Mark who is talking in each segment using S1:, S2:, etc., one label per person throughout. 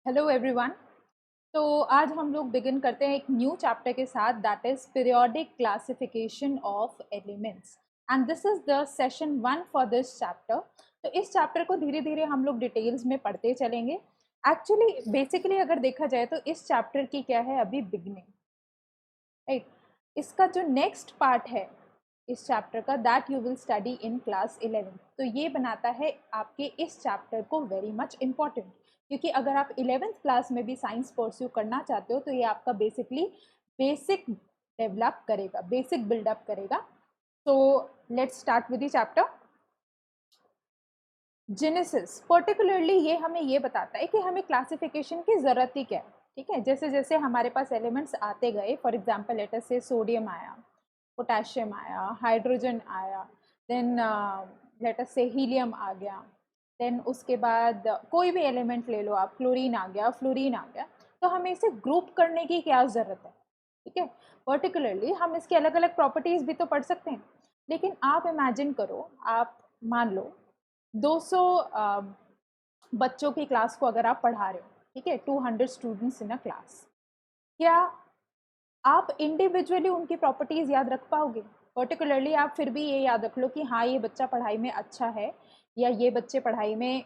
S1: Hello everyone. तो आज हम लोग बिगिन करते हैं एक न्यू चैप्टर के साथ, that is periodic classification of elements and this is the session 1 for this chapter. तो इस चैप्टर को धीरे धीरे हम लोग डिटेल्स में पढ़ते चलेंगे। एक्चुअली बेसिकली अगर देखा जाए तो इस चैप्टर की क्या है, अभी बिगिनिंग, राइट। इसका जो नेक्स्ट पार्ट है इस चैप्टर का, that you will study in class 11। तो ये बनाता है आपके इस चैप्टर को वेरी मच इम्पॉर्टेंट, क्योंकि अगर आप 11th क्लास में भी साइंस परस्यू करना चाहते हो तो ये आपका बेसिकली बेसिक डेवलप करेगा, बेसिक बिल्डअप करेगा। तो let's start with the chapter genesis. Particularly ये हमें ये बताता है कि हमें क्लासिफिकेशन की ज़रूरत ही क्या है। ठीक है, जैसे जैसे हमारे पास एलिमेंट्स आते गए, फॉर एग्जांपल लेट अस से सोडियम आया, पोटेशियम आया, हाइड्रोजन आया, देन लेट अस से हीलियम आ गया, देन उसके बाद कोई भी एलिमेंट ले लो आप, क्लोरीन आ गया, फ्लोरीन आ गया, तो हमें इसे ग्रुप करने की क्या ज़रूरत है। ठीक है, पर्टिकुलरली हम इसके अलग अलग प्रॉपर्टीज़ भी तो पढ़ सकते हैं, लेकिन आप इमेजिन करो, आप मान लो 200 बच्चों की क्लास को अगर आप पढ़ा रहे हो, ठीक है, 200 स्टूडेंट्स इन अ क्लास, क्या आप इंडिविजुअली उनकी प्रॉपर्टीज याद रख पाओगे? पर्टिकुलरली आप फिर भी ये याद रख लो कि हाँ, ये बच्चा पढ़ाई में अच्छा है या ये बच्चे पढ़ाई में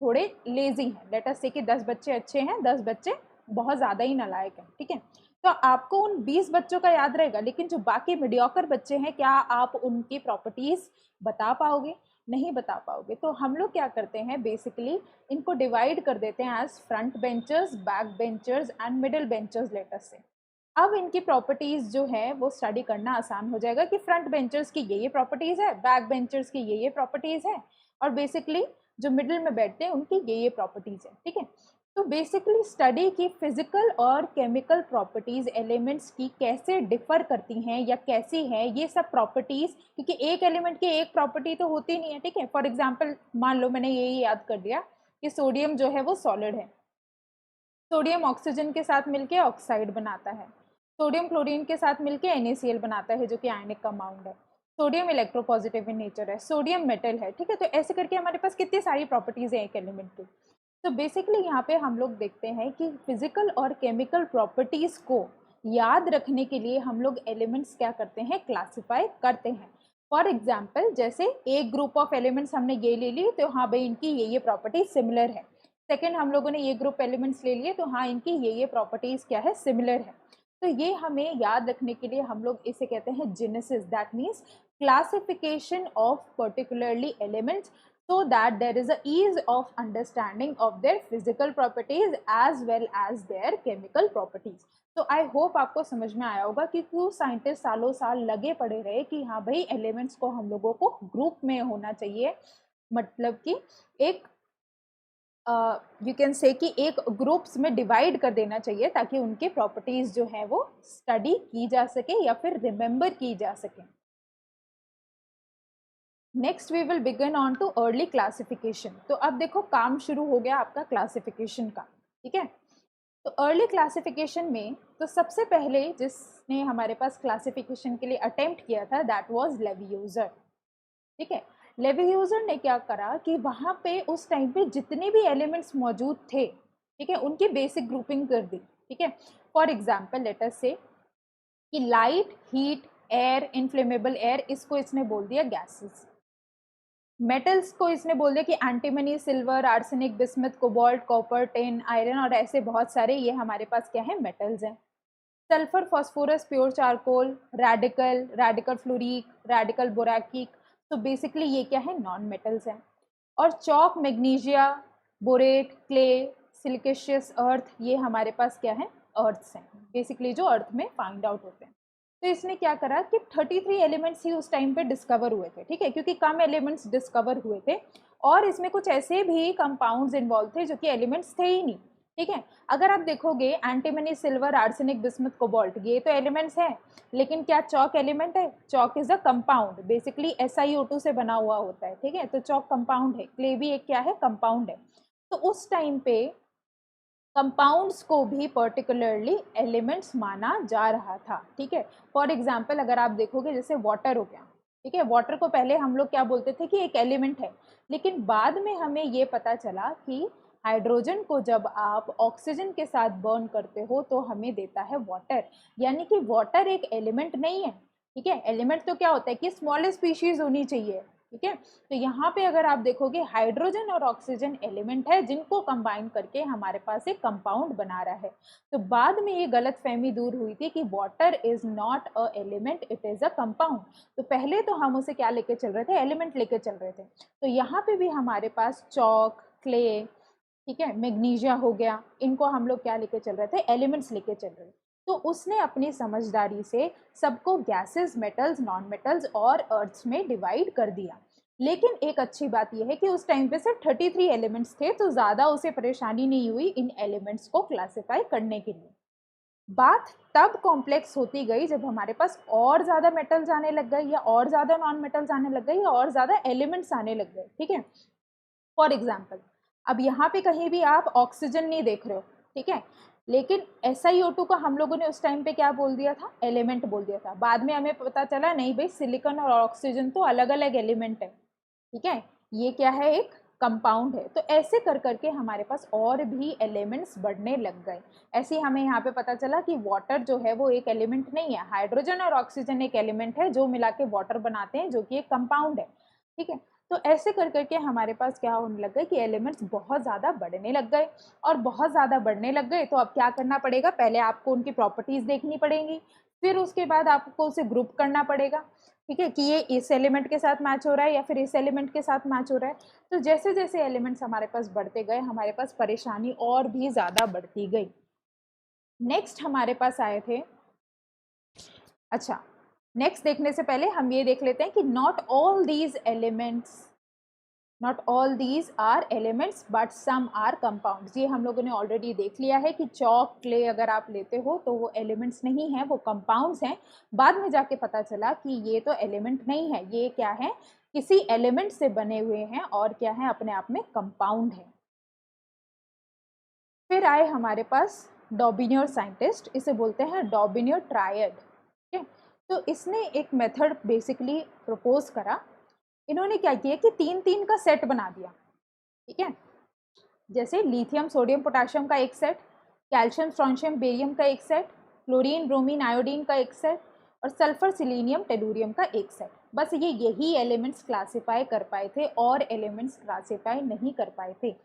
S1: थोड़े लेजी हैं। लेट अस से कि 10 बच्चे अच्छे हैं, 10 बच्चे बहुत ज़्यादा ही नालायक हैं। ठीक है, तो आपको उन 20 बच्चों का याद रहेगा, लेकिन जो बाकी मीडियोकर बच्चे हैं, क्या आप उनकी प्रॉपर्टीज बता पाओगे? नहीं बता पाओगे। तो हम लोग क्या करते हैं, बेसिकली इनको डिवाइड कर देते हैं as front benchers, back benchers and middle benchers let us say. अब इनकी प्रॉपर्टीज जो है वो स्टडी करना आसान हो जाएगा कि फ्रंट बेंचर्स की ये प्रॉपर्टीज है, बैक बेंचर्स की ये प्रॉपर्टीज है, और बेसिकली जो मिडिल में बैठते हैं उनकी ये प्रॉपर्टीज है। ठीक है, तो बेसिकली स्टडी की फिजिकल और केमिकल प्रॉपर्टीज एलिमेंट्स की कैसे डिफर करती हैं या कैसी है ये सब प्रॉपर्टीज, क्योंकि एक एलिमेंट की एक प्रॉपर्टी तो होती नहीं है। ठीक है, फॉर एग्जाम्पल मान लो मैंने यही याद कर दिया कि सोडियम जो है वो सॉलिड है, सोडियम ऑक्सीजन के साथ मिलकर ऑक्साइड बनाता है, सोडियम क्लोरीन के साथ मिलकर NaCl बनाता है जो कि आयनिक कंपाउंड है, सोडियम इलेक्ट्रोपॉजिटिव इन नेचर है, सोडियम मेटल है। ठीक है, तो ऐसे करके हमारे पास कितनी सारी प्रॉपर्टीज है एक एलिमेंट की। तो बेसिकली यहाँ पे हम लोग देखते हैं कि फिजिकल और केमिकल प्रॉपर्टीज को याद रखने के लिए हम लोग एलिमेंट्स क्या करते हैं, क्लासिफाई करते हैं। फॉर एग्जाम्पल जैसे एक ग्रुप ऑफ एलिमेंट्स हमने ये ले ली, तो हाँ भाई इनकी ये प्रॉपर्टी सिमिलर है। सेकेंड हम लोगों ने ये ग्रुप एलिमेंट्स ले लिए, तो हाँ इनकी ये प्रॉपर्टीज क्या है, सिमिलर है। तो ये हमें याद रखने के लिए हम लोग इसे कहते हैं genesis, that means classification of particularly elements, so that there is a ease of understanding of their physical properties as well as their chemical properties। तो आई होप आपको समझ में आया होगा कि क्यों साइंटिस्ट सालों साल लगे पड़े रहे कि हाँ भाई एलिमेंट्स को हम लोगों को ग्रुप में होना चाहिए, मतलब कि एक यू कैन से कि एक ग्रुप्स में डिवाइड कर देना चाहिए, ताकि उनके प्रॉपर्टीज जो है वो स्टडी की जा सके या फिर रिमेंबर की जा सके। Next we will begin on to early classification. तो अब देखो काम शुरू हो गया आपका क्लासिफिकेशन का। ठीक है, तो अर्ली क्लासिफिकेशन में तो सबसे पहले जिसने हमारे पास क्लासिफिकेशन के लिए अटेम्प्ट किया था दैट वाज लेवियूजर। ठीक है, लेवियूजर ने क्या करा कि वहां पे उस टाइम पे जितने भी एलिमेंट्स मौजूद थे, ठीक है, उनकी बेसिक ग्रुपिंग कर दी। ठीक है, फॉर एग्जाम्पल लेट अस से कि light, heat, air, inflammable air, इसको इसने बोल दिया गैसेस। मेटल्स को इसने बोल दिया कि antimony, silver, arsenic, bismuth, cobalt, copper, tin, iron, और ऐसे बहुत सारे ये हमारे पास क्या है, मेटल्स हैं। Sulphur, phosphorus, pure charcoal, radical, radical fluoric, radical boracic, तो बेसिकली ये क्या है, नॉन मेटल्स हैं। और chalk, magnesia, borate, clay, siliceous earth, ये हमारे पास क्या है, अर्थ्स हैं, बेसिकली जो अर्थ में फाइंड आउट होते हैं। तो इसने क्या करा कि 33 एलिमेंट्स ही उस टाइम पे डिस्कवर हुए थे। ठीक है, क्योंकि कम एलिमेंट्स डिस्कवर हुए थे और इसमें कुछ ऐसे भी कंपाउंड्स इन्वॉल्व थे जो कि एलिमेंट्स थे ही नहीं। ठीक है, अगर आप देखोगे antimony, silver, arsenic, bismuth, cobalt, ये तो एलिमेंट्स हैं, लेकिन क्या चौक एलिमेंट है? Chalk is a compound, basically SiO2 से बना हुआ होता है। ठीक है, तो चौक कंपाउंड है, क्ले भी एक क्या है, कंपाउंड है। तो उस टाइम पे कंपाउंड्स को भी पर्टिकुलरली एलिमेंट्स माना जा रहा था। ठीक है, फॉर एग्जाम्पल अगर आप देखोगे जैसे वाटर हो गया। ठीक है, वाटर को पहले हम लोग क्या बोलते थे कि एक एलिमेंट है, लेकिन बाद में हमें ये पता चला कि हाइड्रोजन को जब आप ऑक्सीजन के साथ बर्न करते हो तो हमें देता है वाटर, यानी कि वाटर एक एलिमेंट नहीं है, ठीक है। एलिमेंट तो क्या होता है कि स्मॉलेस्ट स्पीशीज होनी चाहिए, ठीक है। तो यहाँ पे अगर आप देखोगे हाइड्रोजन और ऑक्सीजन एलिमेंट है जिनको कंबाइन करके हमारे पास एक कंपाउंड बना रहा है। तो बाद में ये गलत फहमी दूर हुई थी कि water is not a element, it is a compound. तो पहले तो हम उसे क्या लेके चल रहे थे, एलिमेंट लेके चल रहे थे। तो यहाँ पे भी हमारे पास चॉक, क्ले, ठीक है, मैग्नीशिया हो गया, इनको हम लोग क्या लेके चल रहे थे, एलिमेंट्स लेके चल रहे थे। तो उसने अपनी समझदारी से सबको गैसेस, मेटल्स, नॉन मेटल्स और अर्थ्स में डिवाइड कर दिया। लेकिन एक अच्छी बात यह है कि उस टाइम पे सिर्फ 33 एलिमेंट्स थे, तो ज़्यादा उसे परेशानी नहीं हुई इन एलिमेंट्स को क्लासिफाई करने के लिए। बात तब कॉम्प्लेक्स होती गई जब हमारे पास और ज़्यादा मेटल्स आने लग गए, या और ज़्यादा नॉन मेटल्स आने लग गए, या और ज़्यादा एलिमेंट्स आने लग गए, ठीक है। फॉर एग्जाम्पल, अब यहाँ पे कहीं भी आप ऑक्सीजन नहीं देख रहे हो, ठीक है, लेकिन SiO2 का हम लोगों ने उस टाइम पे क्या बोल दिया था, एलिमेंट बोल दिया था। बाद में हमें पता चला नहीं भाई, सिलिकॉन और ऑक्सीजन तो अलग अलग एलिमेंट है, ठीक है, ये क्या है, एक कंपाउंड है। तो ऐसे कर करके हमारे पास और भी एलिमेंट्स बढ़ने लग गए। ऐसे ही हमें यहाँ पे पता चला कि वाटर जो है वो एक एलिमेंट नहीं है, हाइड्रोजन और ऑक्सीजन एक एलिमेंट है जो मिला के वाटर बनाते हैं, जो कि एक कंपाउंड है, ठीक है। तो ऐसे कर करके हमारे पास क्या होने लग गए कि एलिमेंट्स बहुत ज़्यादा बढ़ने लग गए, और बहुत ज़्यादा बढ़ने लग गए तो अब क्या करना पड़ेगा, पहले आपको उनकी प्रॉपर्टीज़ देखनी पड़ेंगी, फिर उसके बाद आपको उसे ग्रुप करना पड़ेगा, ठीक है, कि ये इस एलिमेंट के साथ मैच हो रहा है या फिर इस एलिमेंट के साथ मैच हो रहा है। तो जैसे जैसे एलिमेंट्स हमारे पास बढ़ते गए, हमारे पास परेशानी और भी ज़्यादा बढ़ती गई। नेक्स्ट हमारे पास आए थे, अच्छा, नेक्स्ट देखने से पहले हम ये देख लेते हैं कि not all these are elements but some are compounds. ये हम लोगों ने ऑलरेडी देख लिया है कि चॉक, क्ले अगर आप लेते हो तो वो एलिमेंट्स नहीं है, वो कंपाउंड्स हैं। बाद में जाके पता चला कि ये तो एलिमेंट नहीं है, ये क्या है, किसी एलिमेंट से बने हुए हैं और क्या है, अपने आप में कंपाउंड है। फिर आए हमारे पास डॉबिनियर साइंटिस्ट, इसे बोलते हैं डॉबिनियर ट्रायड, ठीक है। तो इसने एक मेथड बेसिकली प्रपोज करा। इन्होंने क्या किया कि 3-3 का सेट बना दिया, ठीक है, जैसे लिथियम, सोडियम, पोटेशियम का एक सेट, कैल्शियम, स्ट्रोंशियम, बेरियम का एक सेट, क्लोरीन, ब्रोमीन, आयोडीन का एक सेट, और सल्फर, सिलीनियम, टेलुरियम का एक सेट। बस ये यही एलिमेंट्स क्लासिफाई कर पाए थे, और एलिमेंट्स क्लासिफाई नहीं कर पाए थे।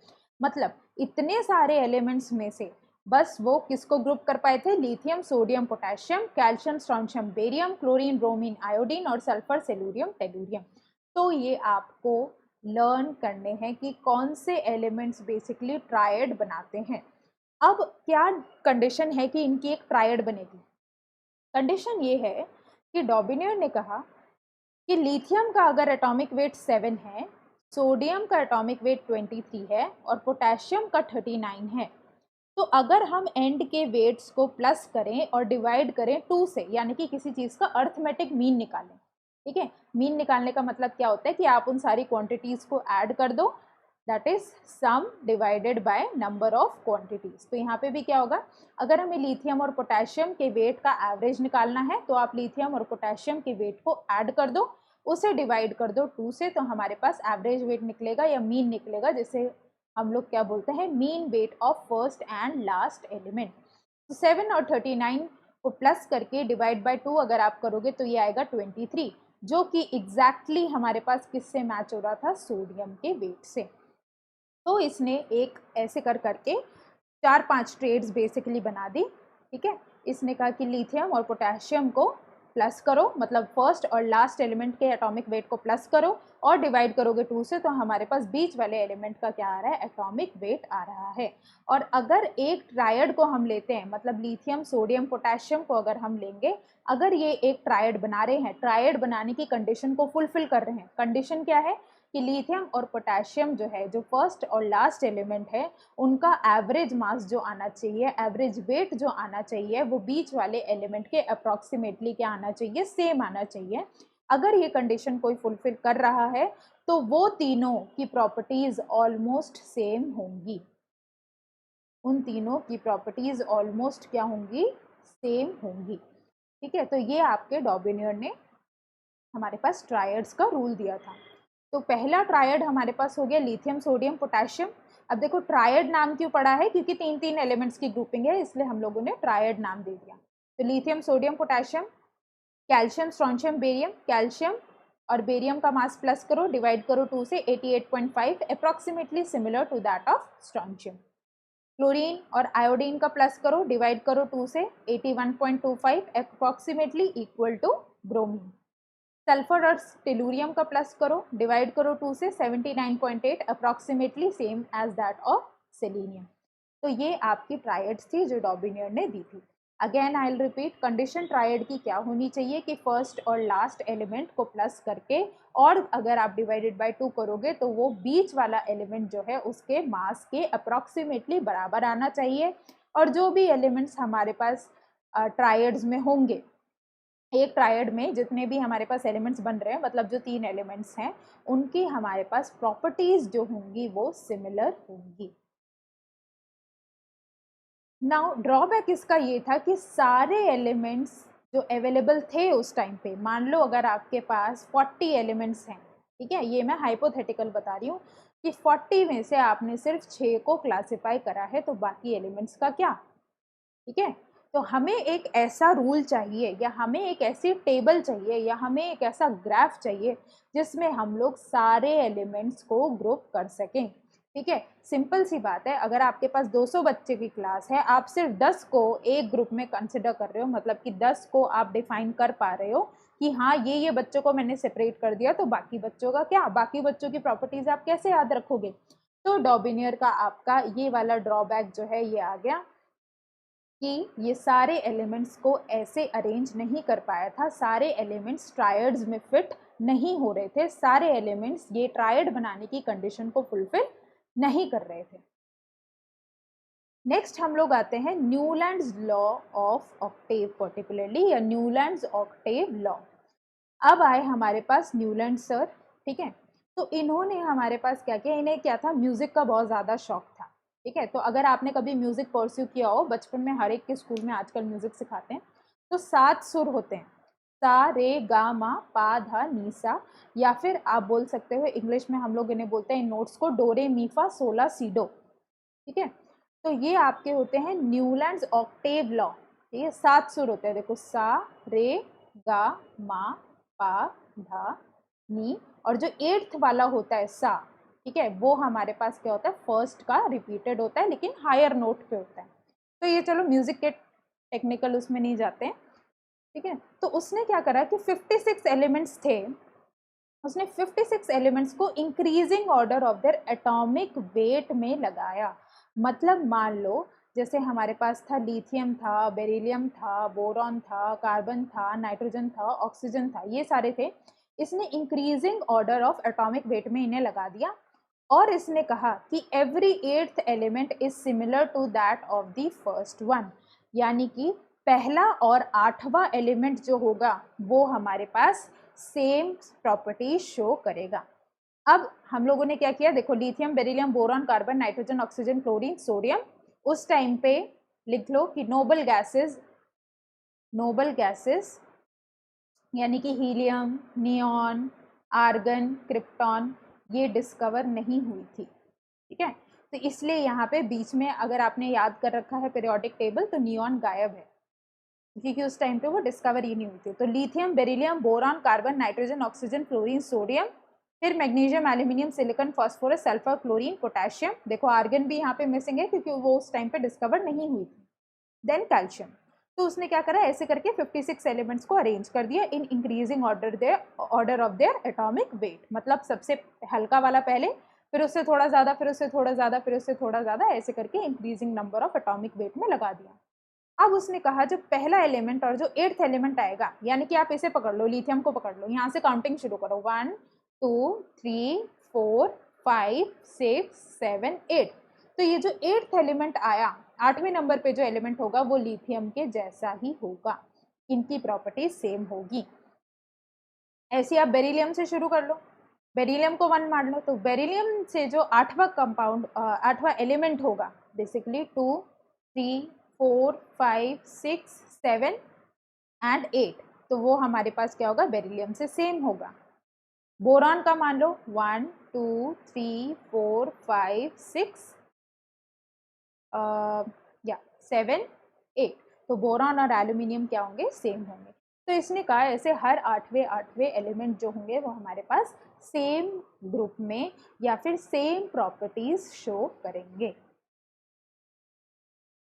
S1: मतलब इतने सारे एलिमेंट्स में से बस वो किसको ग्रुप कर पाए थे, lithium, sodium, potassium, calcium, strontium, barium, chlorine, bromine, iodine और सल्फर, सिल्यूरियम, टेलुरियम। तो ये आपको लर्न करने हैं कि कौन से एलिमेंट्स बेसिकली ट्रायड बनाते हैं। अब क्या कंडीशन है कि इनकी एक ट्रायड बनेगी। कंडीशन ये है कि डॉबिनियर ने कहा कि लिथियम का अगर एटॉमिक वेट 7 है, सोडियम का एटॉमिक वेट 23 है और पोटेशियम का 39 है, तो अगर हम एंड के वेट्स को प्लस करें और डिवाइड करें 2 से, यानी कि किसी चीज़ का अर्थमेटिक मीन निकालें, ठीक है। मीन निकालने का मतलब क्या होता है कि आप उन सारी क्वांटिटीज़ को ऐड कर दो, that is some divided by number of quantities. तो यहाँ पे भी क्या होगा, अगर हमें लिथियम और पोटेशियम के वेट का एवरेज निकालना है तो आप लिथियम और पोटेशियम के वेट को ऐड कर दो, उसे डिवाइड कर दो 2 से, तो हमारे पास एवरेज वेट निकलेगा या मीन निकलेगा, जिसे हम लोग क्या बोलते हैं, mean weight of first and last element. तो 7 और 39 को प्लस करके डिवाइड बाय 2 अगर आप करोगे तो ये आएगा 23, जो कि एग्जैक्टली हमारे पास किससे मैच हो रहा था, सोडियम के वेट से। तो इसने एक ऐसे कर करके 4-5 ट्रेड्स बेसिकली बना दी, ठीक है। इसने कहा कि लिथियम और पोटेशियम को प्लस करो, मतलब फर्स्ट और लास्ट एलिमेंट के एटॉमिक वेट को प्लस करो और डिवाइड करोगे 2 से, तो हमारे पास बीच वाले एलिमेंट का क्या आ रहा है, एटॉमिक वेट आ रहा है। और अगर एक ट्रायड को हम लेते हैं, मतलब लिथियम, सोडियम, पोटेशियम को अगर हम लेंगे, अगर ये एक ट्रायड बना रहे हैं, ट्रायड बनाने की कंडीशन को फुलफिल कर रहे हैं। कंडीशन क्या है कि लिथियम और पोटेशियम जो है, जो फर्स्ट और लास्ट एलिमेंट है, उनका एवरेज मास जो आना चाहिए, एवरेज वेट जो आना चाहिए, वो बीच वाले एलिमेंट के अप्रॉक्सीमेटली क्या आना चाहिए, सेम आना चाहिए। अगर ये कंडीशन कोई फुलफिल कर रहा है तो वो तीनों की प्रॉपर्टीज ऑलमोस्ट सेम होंगी, उन तीनों की प्रॉपर्टीज ऑलमोस्ट क्या होंगी, सेम होंगी, ठीक है। तो ये आपके डॉबिनियर ने हमारे पास ट्रायड्स का रूल दिया था। तो पहला ट्रायड हमारे पास हो गया लिथियम, सोडियम, पोटेशियम। अब देखो ट्रायड नाम क्यों पड़ा है, क्योंकि 3 एलिमेंट्स की ग्रुपिंग है, इसलिए हम लोगों ने ट्रायड नाम दे दिया। तो lithium, sodium, potassium, calcium, strontium, barium. Calcium और बेरियम का मास प्लस करो, डिवाइड करो 2 से, 88.5, approximately similar to that of strontium. Chlorine और आयोडीन का प्लस करो, डिवाइड करो 2 से, 81.25, approximately equal to bromine. Sulphur और टेलुरियम का प्लस करो, डिवाइड करो 2 से, 79.8, approximately same as that of selenium. तो ये आपकी ट्रायड्स थी जो डॉबिनियर ने दी थी। Again I will repeat, condition triad की क्या होनी चाहिए कि फर्स्ट और लास्ट एलिमेंट को प्लस करके, और अगर आप डिवाइडेड बाय 2 करोगे तो वो बीच वाला एलिमेंट जो है उसके मास के अप्रॉक्सीमेटली बराबर आना चाहिए। और जो भी एलिमेंट्स हमारे पास ट्रायड्स में होंगे, एक ट्रायड में जितने भी हमारे पास एलिमेंट्स बन रहे हैं, मतलब जो 3 एलिमेंट्स हैं, उनकी हमारे पास प्रॉपर्टीज जो होंगी वो सिमिलर होंगी। नाउ ड्रॉबैक इसका ये था कि सारे एलिमेंट्स जो अवेलेबल थे उस टाइम पे, मान लो अगर आपके पास 40 एलिमेंट्स हैं, ठीक है, ये मैं हाइपोथेटिकल बता रही हूँ कि 40 में से आपने सिर्फ 6 को क्लासिफाई करा है, तो बाकी एलिमेंट्स का क्या, ठीक है। तो हमें एक ऐसा रूल चाहिए, या हमें एक ऐसी टेबल चाहिए, या हमें एक ऐसा ग्राफ चाहिए जिसमें हम लोग सारे एलिमेंट्स को ग्रुप कर सकें, ठीक है। सिंपल सी बात है, अगर आपके पास 200 बच्चे की क्लास है, आप सिर्फ 10 को एक ग्रुप में कंसिडर कर रहे हो, मतलब कि 10 को आप डिफाइन कर पा रहे हो कि हाँ ये बच्चों को मैंने सेपरेट कर दिया, तो बाकी बच्चों का क्या, बाकी बच्चों की प्रॉपर्टीज आप कैसे याद रखोगे। तो डॉबिनियर का आपका ये वाला ड्रॉबैक जो है ये आ गया कि ये सारे एलिमेंट्स को ऐसे अरेंज नहीं कर पाया था, सारे एलिमेंट्स ट्रायड्स में फिट नहीं हो रहे थे, सारे एलिमेंट्स ये ट्रायड बनाने की कंडीशन को फुलफिल नहीं कर रहे थे। नेक्स्ट हम लोग आते हैं Newlands law of Octave particularly, या न्यूलैंड्स ऑक्टेव लॉ। अब आए हमारे पास न्यूलैंड सर, ठीक है। तो इन्होंने हमारे पास क्या किया, इन्हें क्या था, म्यूजिक का बहुत ज़्यादा शौक था, ठीक है। तो अगर आपने कभी म्यूजिक परस्यू किया हो, बचपन में हर एक के स्कूल में आजकल म्यूजिक सिखाते हैं, तो 7 सुर होते हैं, सा रे गा मा पा धा नी सा, या फिर आप बोल सकते हो इंग्लिश में हम लोग इन्हें बोलते हैं इन नोट्स को डो रे मी फा सोला सी डो, ठीक है। तो ये आपके होते हैं न्यूलैंड्स ऑक्टेव लॉ, ठीक है। 7 सुर होते हैं, देखो सा रे गा मा पा धा नी, और जो 8th वाला होता है सा, ठीक है, वो हमारे पास क्या होता है, फर्स्ट का रिपीटेड होता है लेकिन हायर नोट पे होता है। तो ये चलो म्यूजिक के टेक्निकल उसमें नहीं जाते हैं, ठीक है। तो उसने क्या करा कि 56 एलिमेंट्स थे, उसने 56 एलिमेंट्स को increasing order of their atomic weight में लगाया। मतलब मान लो जैसे हमारे पास था लिथियम था, बेरिलियम था, बोरॉन था, कार्बन था, नाइट्रोजन था, ऑक्सीजन था, ये सारे थे। इसने increasing order of atomic weight में इन्हें लगा दिया, और इसने कहा कि every 8th element is similar to that of the first one, यानी कि पहला और 8वां एलिमेंट जो होगा वो हमारे पास सेम प्रॉपर्टी शो करेगा। अब हम लोगों ने क्या किया, देखो lithium, beryllium, boron, carbon, nitrogen, oxygen, chlorine, sodium, उस टाइम पे लिख लो कि नोबल गैसेस यानी कि हीलियम, नियॉन, आर्गन, क्रिप्टॉन, ये डिस्कवर नहीं हुई थी, ठीक है। तो इसलिए यहाँ पे बीच में अगर आपने याद कर रखा है पीरियोडिक टेबल, तो नियॉन गायब है क्योंकि उस टाइम पे वो डिस्कवर ही नहीं हुई थी। तो lithium, beryllium, boron, carbon, nitrogen, oxygen, chlorine, sodium, फिर magnesium, aluminium, silicon, phosphorus, sulphur, chlorine, potassium, देखो आर्गन भी यहाँ पे मिसिंग है क्योंकि वो उस टाइम पे डिस्कवर नहीं हुई थी। Then calcium. तो उसने क्या करा, ऐसे करके 56 एलिमेंट्स को अरेंज कर दिया in increasing order of their atomic weight, मतलब सबसे हल्का वाला पहले, फिर उससे थोड़ा ज़्यादा, फिर उससे थोड़ा ज़्यादा, फिर उससे थोड़ा ज़्यादा, ऐसे करके increasing number of atomic weight में लगा दिया। अब उसने कहा जो पहला एलिमेंट और जो 8th एलिमेंट आएगा, यानी कि आप इसे पकड़ लो, लिथियम को पकड़ लो, यहाँ से काउंटिंग शुरू करो, 1 2 3 4 5 6 7 8। तो ये जो 8th एलिमेंट आया, 8वें नंबर पे जो एलिमेंट होगा वो लिथियम के जैसा ही होगा, इनकी प्रॉपर्टी सेम होगी। ऐसे आप बेरिलियम से शुरू कर लो, बेरिलियम को 1 मान लो, तो बेरिलियम से जो 8वां कंपाउंड 8वां एलिमेंट होगा बेसिकली 2 3 4 5 6 7 एंड 8, तो वो हमारे पास क्या होगा, बेरिलियम से सेम होगा। बोरॉन का मान लो 1 2 3 4 5 6 या 7 8, तो बोरॉन और एल्यूमिनियम क्या होंगे, सेम होंगे। तो इसने कहा ऐसे हर आठवें एलिमेंट जो होंगे वो हमारे पास सेम ग्रुप में या फिर सेम प्रॉपर्टीज शो करेंगे।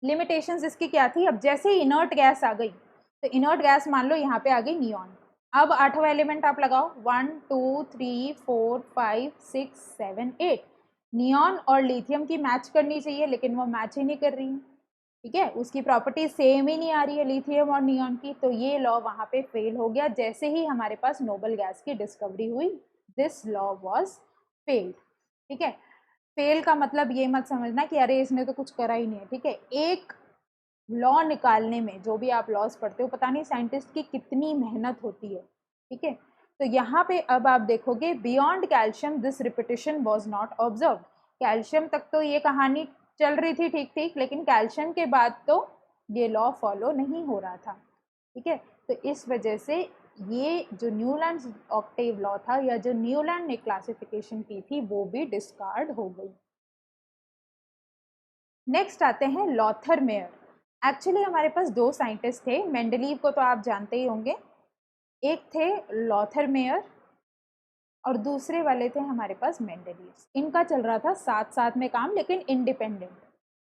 S1: लिमिटेशंस इसकी क्या थी, अब जैसे ही इनर्ट गैस आ गई, तो इनर्ट गैस मान लो यहाँ पे आ गई नियॉन। अब आठवां एलिमेंट आप लगाओ, 1 2 3 4 5 6 7 8, नियॉन और लिथियम की मैच करनी चाहिए लेकिन वो मैच ही नहीं कर रही है, ठीक है, उसकी प्रॉपर्टी सेम ही नहीं आ रही है लिथियम और नियॉन की, तो ये लॉ वहाँ पे फेल हो गया। जैसे ही हमारे पास नोबल गैस की डिस्कवरी हुई, दिस लॉ वाज फेल्ड, ठीक है। फेल का मतलब ये मत समझना कि अरे इसने तो कुछ करा ही नहीं है, ठीक है। एक लॉ निकालने में, जो भी आप लॉस पढ़ते हो, पता नहीं साइंटिस्ट की कितनी मेहनत होती है, ठीक है। तो यहाँ पे अब आप देखोगे, beyond calcium this repetition was not observe. Calcium तक तो ये कहानी चल रही थी ठीक ठीक, लेकिन कैल्शियम के बाद तो ये लॉ फॉलो नहीं हो रहा था, ठीक है। तो इस वजह से ये जो न्यूलैंड ऑक्टेव लॉ था या जो न्यूलैंड ने क्लासिफिकेशन की थी वो भी डिस्कार्ड हो गई। नेक्स्ट आते हैं लॉथर मेयर। एक्चुअली हमारे पास दो साइंटिस्ट थे, मेंडलीव को तो आप जानते ही होंगे, एक थे लॉथर मेयर और दूसरे वाले थे हमारे पास मेंडलीव। इनका चल रहा था साथ साथ में काम, लेकिन इंडिपेंडेंट,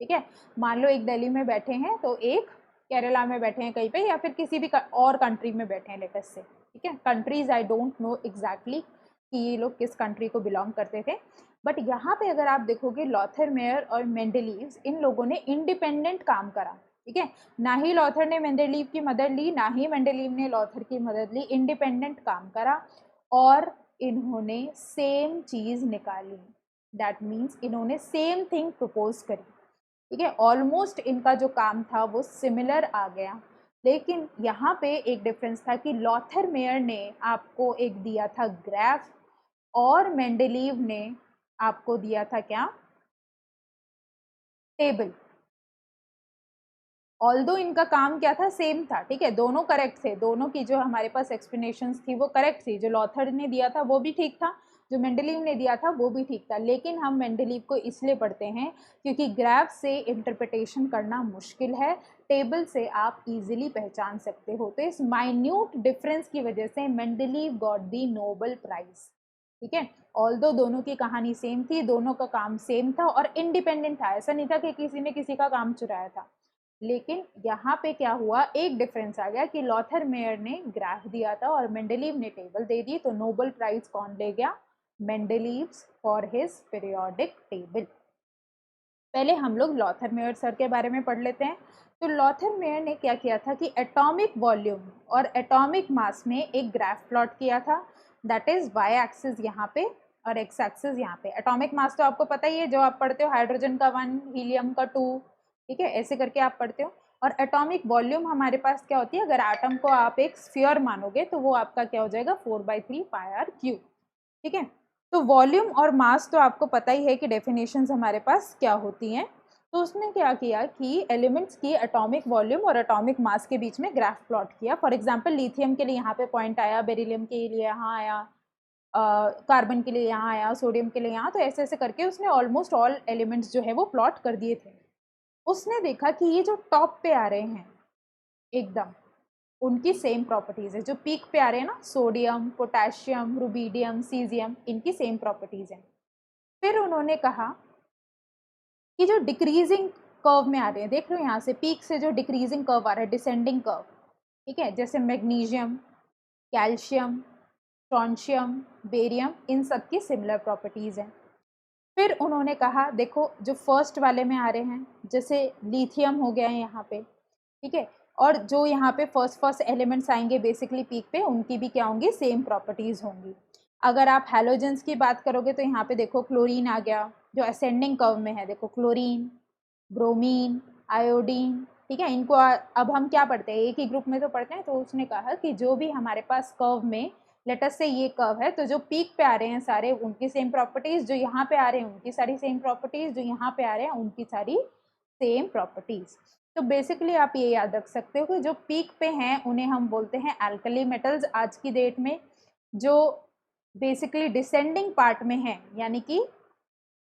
S1: ठीक है। मान लो एक दिल्ली में बैठे हैं तो एक केरला में बैठे हैं कहीं पे, या फिर किसी भी और कंट्री में बैठे हैं लेटेस्ट से, ठीक है। Countries I don't know exactly कि ये लोग किस कंट्री को बिलोंग करते थे, बट यहाँ पे अगर आप देखोगे लॉथर मेयर और मेंडलीव, इन लोगों ने इंडिपेंडेंट काम करा, ठीक है। ना ही लॉथर ने मेंडलीव की मदद ली, ना ही मेंडलीव ने लॉथर की मदद ली, इंडिपेंडेंट काम करा और इन्होंने सेम चीज निकाली। दैट मीन्स इन्होंने सेम थिंग प्रपोज करी, ठीक है। ऑलमोस्ट इनका जो काम था वो सिमिलर आ गया, लेकिन यहाँ पे एक डिफरेंस था कि लॉथर मेयर ने आपको एक दिया था ग्राफ और मेंडलीव ने आपको दिया था क्या, टेबल। ऑल्दो इनका काम क्या था, सेम था, ठीक है, दोनों करेक्ट थे, दोनों की जो हमारे पास एक्सप्लेनेशंस थी वो करेक्ट थी, जो लॉथर ने दिया था वो भी ठीक था, जो मेंडलीव ने दिया था वो भी ठीक था। लेकिन हम मेंडलीव को इसलिए पढ़ते हैं क्योंकि ग्राफ से इंटरप्रिटेशन करना मुश्किल है, टेबल से आप इजीली पहचान सकते हो। तो इस माइन्यूट डिफरेंस की वजह से Mendeleev got the Nobel prize, ठीक है। ऑल्दो दोनों की कहानी सेम थी, दोनों का काम सेम था और इंडिपेंडेंट था, ऐसा नहीं था कि किसी ने किसी का काम चुराया था। लेकिन यहाँ पे क्या हुआ, एक डिफरेंस आ गया कि लॉथर मेयर ने ग्राफ दिया था और मेंडलीव ने टेबल दे दी, तो नोबेल प्राइज कौन ले गया, Mendeleev for his periodic table. पहले हम लोग लॉथर मेयर सर के बारे में पढ़ लेते हैं। तो लॉथर मेयर ने क्या किया था कि एटॉमिक वॉल्यूम और एटॉमिक मास में एक ग्राफ प्लॉट किया था, दैट इज वाई एक्सिस यहाँ पे और एक्स एक्सिस यहाँ पे। एटॉमिक मास तो आपको पता ही है, जो आप पढ़ते हो हाइड्रोजन का 1, हीलियम का 2, ठीक है, ऐसे करके आप पढ़ते हो। और एटॉमिक वॉल्यूम हमारे पास क्या होती है, अगर एटम को आप एक स्फीयर मानोगे तो वो आपका क्या हो जाएगा, 4/3 πr³, ठीक है। तो वॉल्यूम और मास तो आपको पता ही है कि डेफिनेशंस हमारे पास क्या होती हैं। तो उसने क्या किया कि एलिमेंट्स की एटॉमिक वॉल्यूम और एटॉमिक मास के बीच में ग्राफ प्लॉट किया। फॉर एग्जांपल लिथियम के लिए यहाँ पे पॉइंट आया, बेरिलियम के लिए यहाँ आया, कार्बन के लिए यहाँ आया, सोडियम के लिए यहाँ, तो ऐसे ऐसे करके उसने ऑलमोस्ट ऑल एलिमेंट्स जो है वो प्लॉट कर दिए थे। उसने देखा कि ये जो टॉप पे आ रहे हैं एकदम, उनकी सेम प्रॉपर्टीज है, जो पीक पे आ रहे हैं ना, सोडियम, पोटेशियम, रुबीडियम, सीजियम, इनकी सेम प्रॉपर्टीज हैं। फिर उन्होंने कहा कि जो डिक्रीजिंग कर्व में आ रहे हैं, देख रहे हो यहाँ से पीक से जो डिक्रीजिंग कर्व आ रहा है, डिसेंडिंग कर्व, ठीक है, जैसे मैग्नीशियम, कैल्शियम, स्ट्रॉन्शियम, बेरियम, इन सब की सिमिलर प्रॉपर्टीज हैं। फिर उन्होंने कहा देखो जो फर्स्ट वाले में आ रहे हैं, जैसे लिथियम हो गया है यहाँ पे, ठीक है, और जो यहाँ पे फर्स्ट एलिमेंट्स आएंगे बेसिकली पीक पे, उनकी भी क्या होंगी, सेम प्रॉपर्टीज होंगी। अगर आप हैलोजेंस की बात करोगे तो यहाँ पे देखो क्लोरीन आ गया जो असेंडिंग कर्व में है, देखो क्लोरीन, ब्रोमीन, आयोडीन, ठीक है। इनको अब हम क्या पढ़ते हैं, एक ही ग्रुप में तो पढ़ते हैं। तो उसने कहा कि जो भी हमारे पास कर्व में, लेटस से ये कर्व है, तो जो पीक पे आ रहे हैं सारे उनकी सेम प्रॉपर्टीज, जो यहाँ पे आ रहे हैं उनकी सारी सेम प्रॉपर्टीज, जो यहाँ पे आ रहे हैं उनकी सारी सेम प्रॉपर्टीज। तो बेसिकली आप ये याद रख सकते हो कि जो पीक पे हैं उन्हें हम बोलते हैं एल्कली मेटल्स आज की डेट में। जो बेसिकली डिसेंडिंग पार्ट में है, यानी कि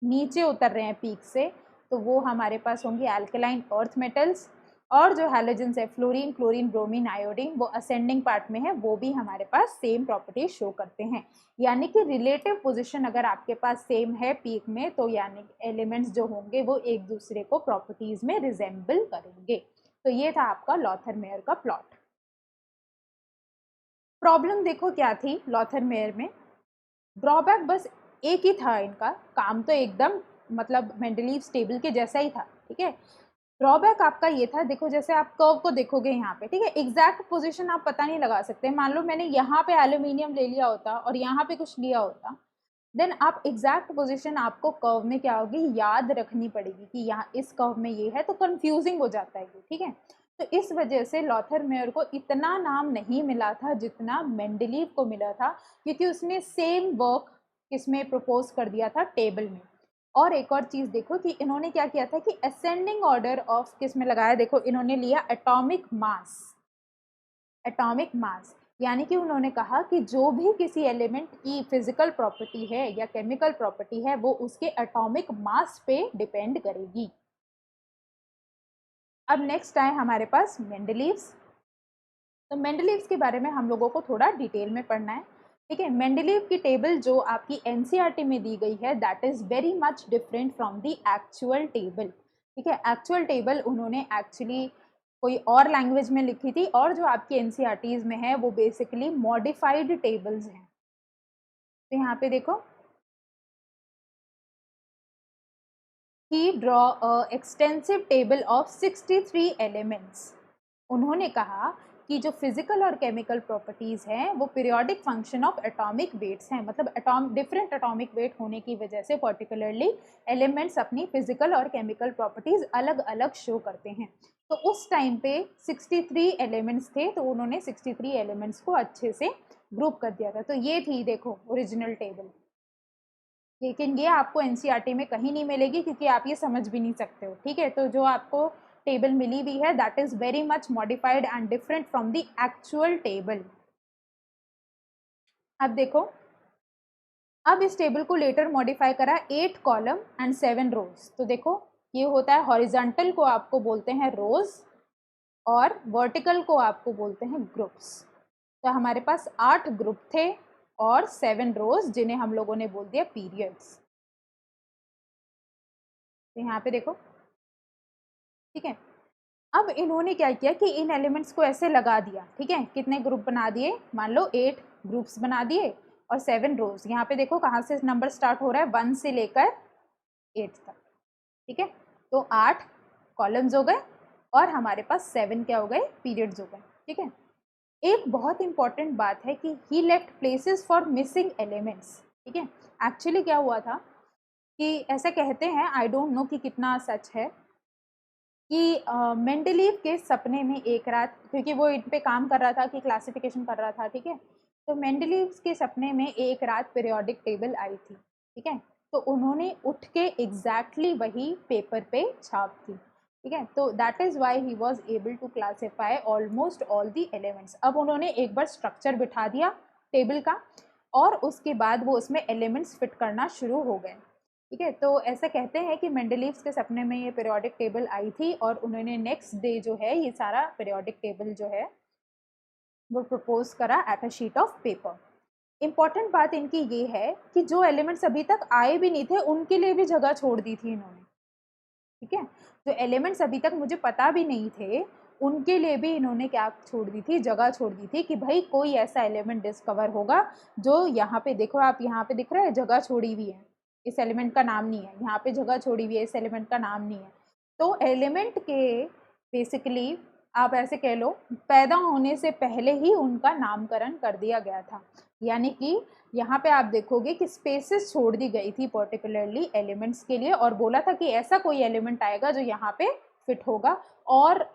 S1: नीचे उतर रहे हैं पीक से, तो वो हमारे पास होंगे एल्कलाइन अर्थ मेटल्स, और जो हैलोजेंस है फ्लोरीन, क्लोरीन, ब्रोमीन, आयोडीन, वो असेंडिंग पार्ट में है, वो भी हमारे पास सेम प्रॉपर्टीज शो करते हैं। यानी कि रिलेटिव पोजीशन अगर आपके पास सेम है पीक में, तो यानी एलिमेंट्स जो होंगे वो एक दूसरे को प्रॉपर्टीज में रिजेंबल करेंगे। तो ये था आपका लॉथर मेयर का प्लॉट। प्रॉब्लम देखो क्या थी लॉथर मेयर में, ड्रॉबैक बस एक ही था इनका, काम तो एकदम मतलब मेंडलीव्स टेबल के जैसा ही था, ठीक है। ड्रॉबैक आपका ये था, देखो जैसे आप कर्व को देखोगे यहाँ पे, ठीक है, एग्जैक्ट पोजीशन आप पता नहीं लगा सकते। मान लो मैंने यहाँ पे एल्यूमिनियम ले लिया होता और यहाँ पे कुछ लिया होता, देन आप एग्जैक्ट पोजीशन आपको कर्व में क्या होगी याद रखनी पड़ेगी कि यहाँ इस कर्व में ये है, तो कंफ्यूजिंग हो जाता है ये, ठीक है। तो इस वजह से लॉथर मेयर को इतना नाम नहीं मिला था जितना मेंडलीव को मिला था, क्योंकि उसने सेम वर्क किसमें प्रपोज कर दिया था, टेबल में। और एक और चीज़ देखो कि इन्होंने क्या किया था कि असेंडिंग ऑर्डर ऑफ किस में लगाया, देखो इन्होंने लिया एटॉमिक मास। एटॉमिक मास यानी कि उन्होंने कहा कि जो भी किसी एलिमेंट की फिजिकल प्रॉपर्टी है या केमिकल प्रॉपर्टी है वो उसके एटॉमिक मास पे डिपेंड करेगी। अब नेक्स्ट आए हमारे पास मेंडलीव्स। तो मेंडलीव्स के बारे में हम लोगों को थोड़ा डिटेल में पढ़ना है, ठीक है। मेंडलीव की टेबल जो आपकी एनसीईआरटी में दी गई है that is very much different from the actual table, ठीक है। एक्चुअल टेबल उन्होंने एक्चुअली कोई और लैंग्वेज में लिखी थी, और जो आपकी एनसीईआरटीज में है वो बेसिकली मॉडिफाइड टेबल्स हैं। तो यहाँ पे देखो, he drew a extensive table of 63 elements. उन्होंने कहा कि जो फिजिकल और केमिकल प्रॉपर्टीज़ हैं वो periodic function of atomic weights हैं, मतलब डिफरेंट एटॉमिक वेट होने की वजह से पर्टिकुलरली एलिमेंट्स अपनी फिजिकल और केमिकल प्रॉपर्टीज़ अलग अलग शो करते हैं। तो उस टाइम पे 63 एलिमेंट्स थे, तो उन्होंने 63 एलिमेंट्स को अच्छे से ग्रुप कर दिया था। तो ये थी देखो ओरिजिनल टेबल, लेकिन ये आपको एनसीईआरटी में कहीं नहीं मिलेगी क्योंकि आप ये समझ भी नहीं सकते हो, ठीक है। तो जो आपको टेबल मिली हुई है that is very much modified and different from the actual table. अब देखो, अब इस टेबल को लेटर मॉडिफाई करा 8 कॉलम एंड 7 रोज। तो देखो ये होता है हॉरिजॉन्टल को आपको बोलते हैं रोज और वर्टिकल को आपको बोलते हैं ग्रुप्स। तो हमारे पास 8 ग्रुप थे और 7 रोज जिन्हें हम लोगों ने बोल दिया पीरियड्स। तो यहाँ पे देखो, ठीक है। अब इन्होंने क्या किया कि इन एलिमेंट्स को ऐसे लगा दिया, ठीक है। कितने ग्रुप बना दिए, मान लो 8 ग्रुप्स बना दिए और 7 रोज। यहाँ पे देखो कहाँ से नंबर स्टार्ट हो रहा है, 1 से लेकर 8 तक, ठीक है। तो 8 कॉलम्स हो गए और हमारे पास 7 क्या हो गए, पीरियड्स हो गए, ठीक है। एक बहुत इंपॉर्टेंट बात है कि he left places for missing elements, ठीक है। एक्चुअली क्या हुआ था कि ऐसा कहते हैं, आई डोंट नो कि कितना सच है, कि मेंडलीव के सपने में एक रात, क्योंकि वो इन पे काम कर रहा था कि क्लासिफिकेशन कर रहा था, ठीक है। तो मेंडलीव के सपने में एक रात पीरियोडिक टेबल आई थी, ठीक है। तो उन्होंने उठ के एग्जैक्टली वही पेपर पे छाप दी, ठीक है। तो that is why he was able to classify almost all the elements. अब उन्होंने एक बार स्ट्रक्चर बिठा दिया टेबल का और उसके बाद वो उसमें एलिमेंट्स फिट करना शुरू हो गए, ठीक है। तो ऐसा कहते हैं कि मेंडलीव्स के सपने में ये पीरियोडिक टेबल आई थी और उन्होंने नेक्स्ट डे जो है ये सारा पीरियोडिक टेबल जो है वो प्रपोज करा at a sheet of paper. Important बात इनकी ये है कि जो एलिमेंट्स अभी तक आए भी नहीं थे उनके लिए भी जगह छोड़ दी थी इन्होंने, ठीक है। जो एलिमेंट्स अभी तक मुझे पता भी नहीं थे उनके लिए भी इन्होंने क्या छोड़ दी थी, जगह छोड़ दी थी कि भाई कोई ऐसा एलिमेंट डिस्कवर होगा जो यहाँ पे देखो, आप यहाँ पे दिख रहा है जगह छोड़ी हुई है, इस एलिमेंट का नाम नहीं है, यहाँ पे जगह छोड़ी हुई है, इस एलिमेंट का नाम नहीं है। तो एलिमेंट के बेसिकली आप ऐसे कह लो पैदा होने से पहले ही उनका नामकरण कर दिया गया था। यानी कि यहाँ पे आप देखोगे कि स्पेसेस छोड़ दी गई थी पर्टिकुलरली एलिमेंट्स के लिए, और बोला था कि ऐसा कोई एलिमेंट आएगा जो यहाँ पे फिट होगा। और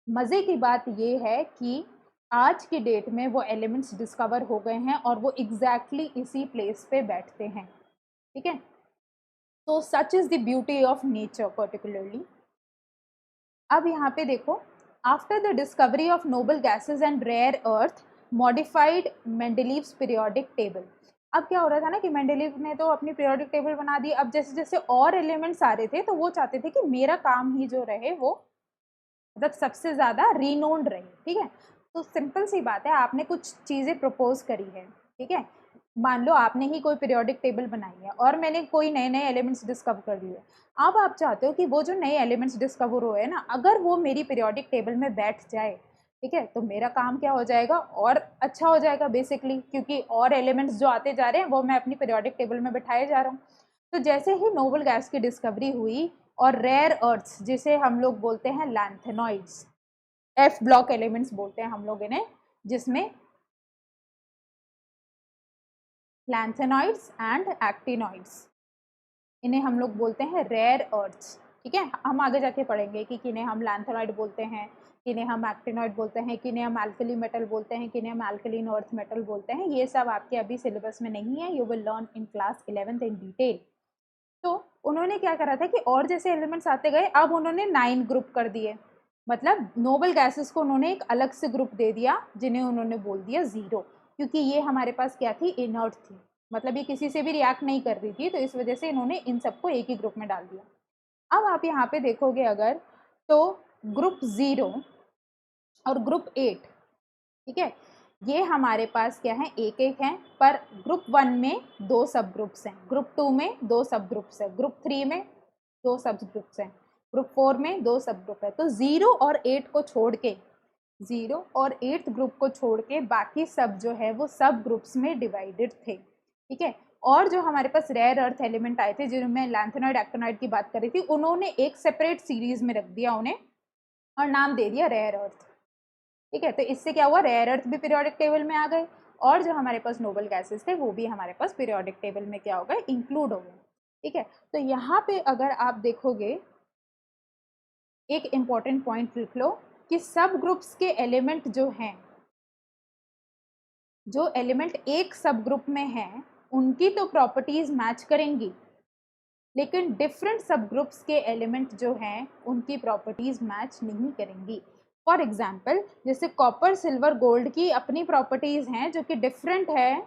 S1: मज़े की बात ये है कि आज की डेट में वो एलिमेंट्स डिस्कवर हो गए हैं और वो एग्जैक्टली इसी प्लेस पे बैठते हैं, ठीक है। तो such is the beauty of nature particularly. अब यहाँ पे देखो, after the discovery of noble gases and rare earth modified Mendeleev's periodic table. अब क्या हो रहा था ना कि मेंडेलीव ने तो अपनी पीरियोडिक टेबल बना दी, अब जैसे जैसे और एलिमेंट्स आ रहे थे तो वो चाहते थे कि मेरा काम ही जो रहे वो मतलब सबसे ज़्यादा रिनोन्ड रहे, ठीक है। तो सिंपल सी बात है, आपने कुछ चीज़ें प्रपोज करी है, ठीक है। मान लो आपने ही कोई पीरियोडिक टेबल बनाई है और मैंने कोई नए नए एलिमेंट्स डिस्कवर कर लिए। अब आप चाहते हो कि वो जो नए एलिमेंट्स डिस्कवर हुए हैं ना, अगर वो मेरी पीरियोडिक टेबल में बैठ जाए, ठीक है, तो मेरा काम क्या हो जाएगा, और अच्छा हो जाएगा बेसिकली, क्योंकि और एलिमेंट्स जो आते जा रहे हैं वो मैं अपनी पीरियोडिक टेबल में बैठाए जा रहा हूँ। तो जैसे ही नोबल गैस की डिस्कवरी हुई और रेयर अर्थ्स, जिसे हम लोग बोलते हैं लैंथेनॉइड्स, एफ ब्लॉक एलिमेंट्स बोलते हैं हम लोग इन्हें, जिसमें लैंथेनॉइड्स एंड एक्टिनॉइड्स, इन्हें हम लोग बोलते हैं रेयर अर्थ्स, ठीक है। हम आगे जाके पढ़ेंगे कि किन्हें हम लैंथेनॉइड बोलते हैं, किन्हें हम एक्टिनॉइड बोलते हैं, किन्हें हम एल्कली मेटल बोलते हैं, किन्हें हम एल्कलीन अर्थ मेटल बोलते हैं। ये सब आपके अभी सिलेबस में नहीं है, you will learn in class 11th in detail. तो उन्होंने क्या करा था कि और जैसे एलिमेंट्स आते गए, अब उन्होंने 9 ग्रुप कर दिए, मतलब नोबल गैसेस को उन्होंने एक अलग से ग्रुप दे दिया, जिन्हें उन्होंने बोल दिया जीरो, क्योंकि ये हमारे पास क्या थी, इनर्ट थी, मतलब ये किसी से भी रिएक्ट नहीं कर रही थी, तो इस वजह से इन्होंने इन सबको एक ही ग्रुप में डाल दिया। अब आप यहाँ पे देखोगे अगर, तो ग्रुप 0 और ग्रुप 8, ठीक है, ये हमारे पास क्या है, एक एक हैं, पर ग्रुप 1 में 2 सब ग्रुप्स हैं, ग्रुप 2 में 2 सब ग्रुप्स हैं, ग्रुप 3 में 2 सब ग्रुप्स हैं, ग्रुप 4 में 2 सब ग्रुप है। तो 0 और 8 को छोड़ के, 0 और 8th ग्रुप को छोड़ के बाकी सब जो है वो सब ग्रुप्स में डिवाइडेड थे, ठीक है। और जो हमारे पास रेयर अर्थ एलिमेंट आए थे, जिनमें लैंथेनॉइड एक्टिनॉइड की बात करी थी, उन्होंने एक सेपरेट सीरीज में रख दिया उन्हें और नाम दे दिया रेयर अर्थ, ठीक है। तो इससे क्या हुआ, रेयर अर्थ भी पीरियोडिक टेबल में आ गए और जो हमारे पास नोबल गैसेस थे वो भी हमारे पास पीरियोडिक टेबल में क्या हो गए, इंक्लूड हो गए, ठीक है। तो यहाँ पे अगर आप देखोगे, एक इम्पॉर्टेंट पॉइंट लिख लो कि सब ग्रुप्स के एलिमेंट जो हैं, जो एलिमेंट एक सब ग्रुप में हैं, उनकी तो प्रॉपर्टीज मैच करेंगी, लेकिन डिफरेंट सब ग्रुप्स के एलिमेंट जो हैं उनकी प्रॉपर्टीज मैच नहीं करेंगी। फॉर एग्जाम्पल, जैसे कॉपर सिल्वर गोल्ड की अपनी प्रॉपर्टीज हैं जो कि डिफरेंट है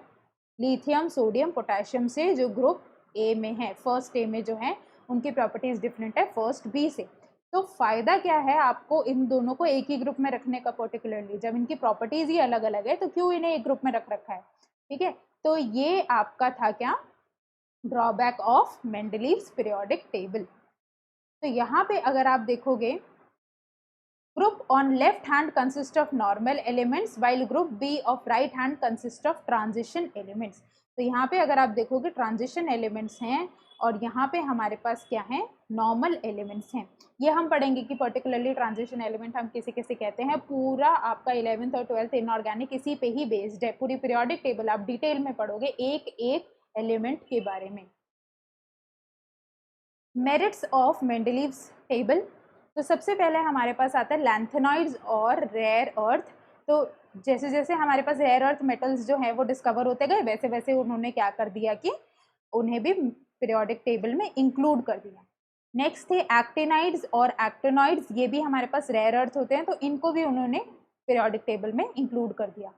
S1: लिथियम सोडियम पोटेशियम से, जो ग्रुप ए में है, फर्स्ट ए में जो है उनकी प्रॉपर्टीज डिफरेंट है फर्स्ट बी से। तो फायदा क्या है आपको इन दोनों को एक ही ग्रुप में रखने का, पर्टिकुलरली जब इनकी प्रॉपर्टीज ही अलग अलग है तो क्यों इन्हें एक ग्रुप में रख रखा है, ठीक है। तो ये आपका था क्या, drawback of Mendeleev's periodic table. तो यहाँ पे अगर आप देखोगे, group on left hand consist of normal elements while group B of right hand consist of transition elements. तो यहाँ पे अगर आप देखोगे ट्रांजिशन एलिमेंट्स हैं और यहाँ पे हमारे पास क्या है, नॉर्मल एलिमेंट्स हैं। ये हम पढ़ेंगे कि पर्टिकुलरली ट्रांजिशन एलिमेंट हम किसे किसे कहते हैं। पूरा आपका 11th और 12th इनऑर्गेनिक इसी पे ही बेस्ड है, पूरी पीरियोडिक टेबल आप डिटेल में पढ़ोगे एक एक एलिमेंट के बारे में। मेरिट्स ऑफ मेंडलीव्स टेबल, तो सबसे पहले हमारे पास आता है लैंथेनॉइड्स और रेयर अर्थ। तो जैसे जैसे हमारे पास रेयर अर्थ मेटल्स जो है वो डिस्कवर होते गए, वैसे वैसे उन्होंने क्या कर दिया कि उन्हें भी पीरियोडिक टेबल में इंक्लूड कर दिया। नेक्स्ट थे एक्टिनाइड्स और एक्टिनॉइड्स, ये भी हमारे पास रेयर अर्थ होते हैं, तो इनको भी उन्होंने पीरियोडिक टेबल में इंक्लूड कर दिया।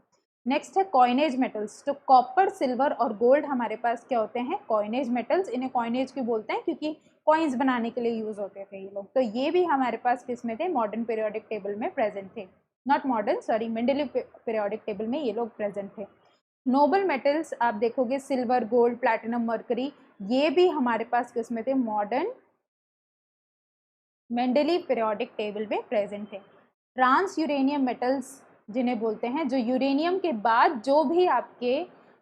S1: नेक्स्ट है कॉइनेज मेटल्स, तो कॉपर सिल्वर और गोल्ड हमारे पास क्या होते हैं, कॉइनेज मेटल्स। इन्हें कॉइनेज क्यों बोलते हैं, क्योंकि कॉइन्स बनाने के लिए यूज होते थे ये लोग। तो ये भी हमारे पास किस में थे, मॉडर्न पीरियोडिक टेबल में प्रेजेंट थे, not modern sorry, Mendeleev periodic table में ये लोग प्रेजेंट थे। नोबल मेटल्स आप देखोगे, सिल्वर गोल्ड प्लैटिनम मर्करी, ये भी हमारे पास किस में थे, मॉडर्न मेंडलीव पीरियोडिक टेबल में प्रेजेंट थे। ट्रांस यूरेनियम मेटल्स जिन्हें बोलते हैं, जो यूरेनियम के बाद जो भी आपके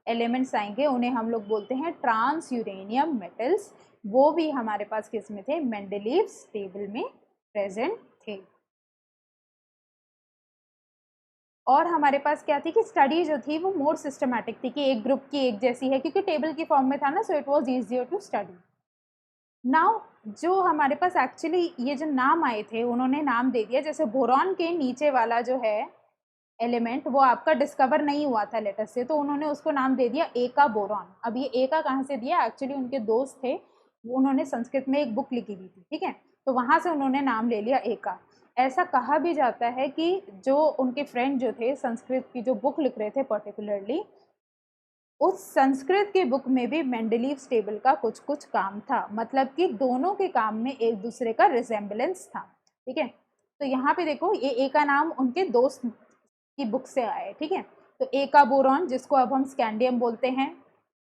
S1: एलिमेंट्स आएंगे उन्हें हम लोग बोलते हैं ट्रांस यूरेनियम मेटल्स, वो भी हमारे पास किस में थे, मेंडलीव्स टेबल में प्रेजेंट थे। और हमारे पास क्या थी कि स्टडी जो थी वो मोर सिस्टमैटिक थी, कि एक ग्रुप की एक जैसी है, क्योंकि टेबल की फॉर्म में था ना, so it was easier to study. Now जो हमारे पास एक्चुअली ये जो नाम आए थे, उन्होंने नाम दे दिया, जैसे बोरॉन के नीचे वाला जो है एलिमेंट वो आपका डिस्कवर नहीं हुआ था लेटर से, तो उन्होंने उसको नाम दे दिया एका बोरॉन। अब ये एका कहाँ से दिया, एक्चुअली उनके दोस्त थे, उन्होंने संस्कृत में एक बुक लिखी हुई थी, ठीक है, तो वहाँ से उन्होंने नाम ले लिया एका। ऐसा कहा भी जाता है कि जो उनके फ्रेंड जो थे, संस्कृत की जो बुक लिख रहे थे पर्टिकुलरली, उस संस्कृत की बुक में भी मेंडलीव्स टेबल का कुछ कुछ काम था, मतलब कि दोनों के काम में एक दूसरे का रिजेम्बलेंस था। ठीक है, तो यहाँ पे देखो ये ए का नाम उनके दोस्त की बुक से आया है। ठीक है, तो ए का बोरॉन जिसको अब हम स्कैंडियम बोलते हैं,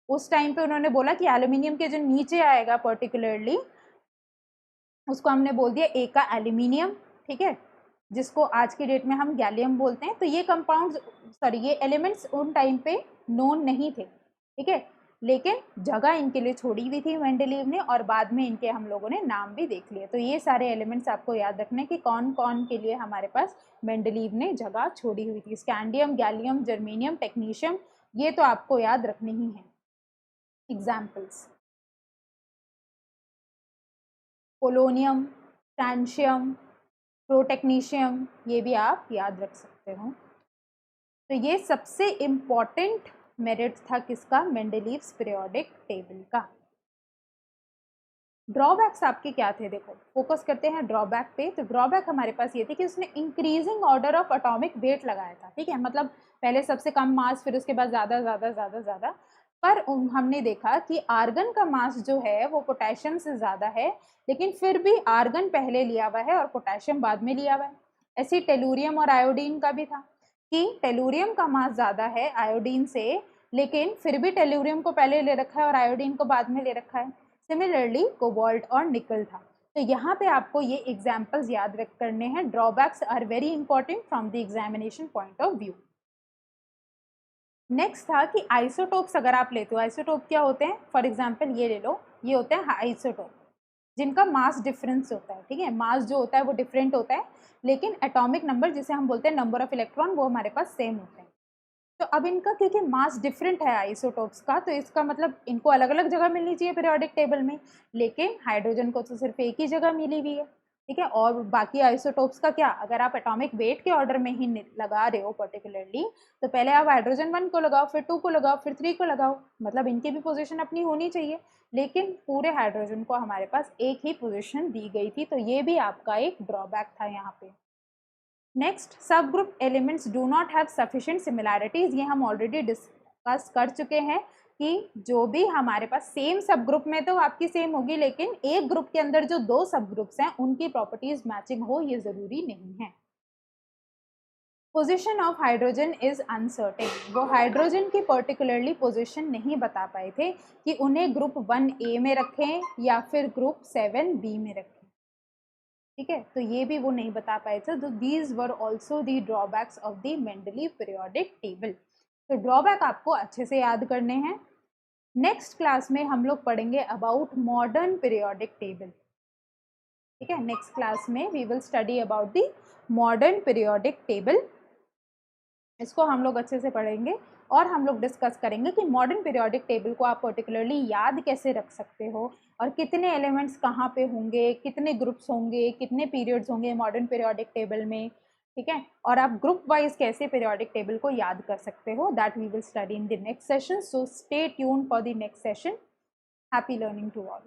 S1: उस टाइम पे उन्होंने बोला कि एल्यूमिनियम के जो नीचे आएगा पर्टिकुलरली उसको हमने बोल दिया ए का एल्यूमिनियम। ठीक है, जिसको आज की डेट में हम गैलियम बोलते हैं। तो ये कंपाउंड्स सॉरी ये एलिमेंट्स उन टाइम पे नोन नहीं थे। ठीक है, लेकिन जगह इनके लिए छोड़ी हुई थी मेंडलीव ने, और बाद में इनके हम लोगों ने नाम भी देख लिए। तो ये सारे एलिमेंट्स आपको याद रखने कि कौन कौन के लिए हमारे पास मेंडलीव ने जगह छोड़ी हुई थी। स्कैंडियम, गैलियम, जर्मेनियम, टेक्नीशियम, ये तो आपको याद रखने ही है। एग्जाम्पल्स पोलोनियम, फ्रांशियम, प्रोटेक्नीशियम, ये भी आप याद रख सकते हो। तो ये सबसे इम्पॉर्टेंट मेरिट था किसका, मेंडलीव्स पीरियोडिक टेबल का। ड्रॉबैक्स आपके क्या थे, देखो फोकस करते हैं ड्रॉबैक पे। तो ड्रॉबैक हमारे पास ये थी कि उसने increasing order of atomic wait लगाया था। ठीक है, मतलब पहले सबसे कम मास, फिर उसके बाद ज़्यादा ज़्यादा ज़्यादा ज़्यादा। पर हमने देखा कि आर्गन का मास जो है वो पोटेशियम से ज़्यादा है, लेकिन फिर भी आर्गन पहले लिया हुआ है और पोटेशियम बाद में लिया हुआ है। ऐसे टेलुरियम और आयोडीन का भी था कि टेलुरियम का मास ज़्यादा है आयोडीन से, लेकिन फिर भी टेलुरियम को पहले ले रखा है और आयोडीन को बाद में ले रखा है। सिमिलरली कोबाल्ट और निकल था। तो यहाँ पे आपको ये एग्जाम्पल्स याद रख करने हैं। Drawbacks are very important from the examination point of view. Next था कि आइसोटोप्स अगर आप लेते हो, आइसोटोप क्या होते हैं, फॉर एग्जाम्पल ये ले लो, ये होते हैं आइसोटोप जिनका मास डिफरेंस होता है। ठीक है, मास जो होता है वो डिफरेंट होता है, लेकिन एटॉमिक नंबर जिसे हम बोलते हैं नंबर ऑफ इलेक्ट्रॉन, वो हमारे पास सेम होते हैं। तो अब इनका क्योंकि मास डिफरेंट है आइसोटोप्स का, तो इसका मतलब इनको अलग अलग जगह मिलनी चाहिए पीरियोडिक टेबल में, लेकिन हाइड्रोजन को तो सिर्फ एक ही जगह मिली हुई है। ठीक है, और बाकी आइसोटोप्स का क्या, अगर आप एटॉमिक वेट के ऑर्डर में ही लगा रहे हो पर्टिकुलरली, तो पहले आप हाइड्रोजन 1 को लगाओ, फिर 2 को लगाओ, फिर 3 को लगाओ, मतलब इनकी भी पोजीशन अपनी होनी चाहिए। लेकिन पूरे हाइड्रोजन को हमारे पास एक ही पोजीशन दी गई थी, तो ये भी आपका एक ड्रॉबैक था यहाँ पे। नेक्स्ट, सब group elements do not have sufficient similarities. ये हम ऑलरेडी डिस्कस कर चुके हैं कि जो भी हमारे पास सेम सब ग्रुप में तो आपकी सेम होगी, लेकिन एक ग्रुप के अंदर जो दो सब ग्रुप्स हैं उनकी प्रॉपर्टीज मैचिंग हो ये जरूरी नहीं है। Position of hydrogen is uncertain. वो हाइड्रोजन की पर्टिकुलरली पोजीशन नहीं बता पाए थे कि उन्हें ग्रुप 1A में रखें या फिर ग्रुप 7B में रखें। ठीक है, तो ये भी वो नहीं बता पाए थे। तो these were also the drawbacks of the Mendeleev periodic table. तो ड्रॉबैक आपको अच्छे से याद करने हैं। नेक्स्ट क्लास में हम लोग पढ़ेंगे अबाउट मॉडर्न पीरियोडिक टेबल। ठीक है, नेक्स्ट क्लास में we will study about the modern periodic table. इसको हम लोग अच्छे से पढ़ेंगे और हम लोग डिस्कस करेंगे कि मॉडर्न पीरियोडिक टेबल को आप पर्टिकुलरली याद कैसे रख सकते हो, और कितने एलिमेंट्स कहाँ पे होंगे, कितने ग्रुप्स होंगे, कितने पीरियड्स होंगे मॉडर्न पीरियोडिक टेबल में। ठीक है, और आप ग्रुप वाइज कैसे पीरियोडिक टेबल को याद कर सकते हो, that we will study in the next session. So stay tuned for the next session. Happy learning to all.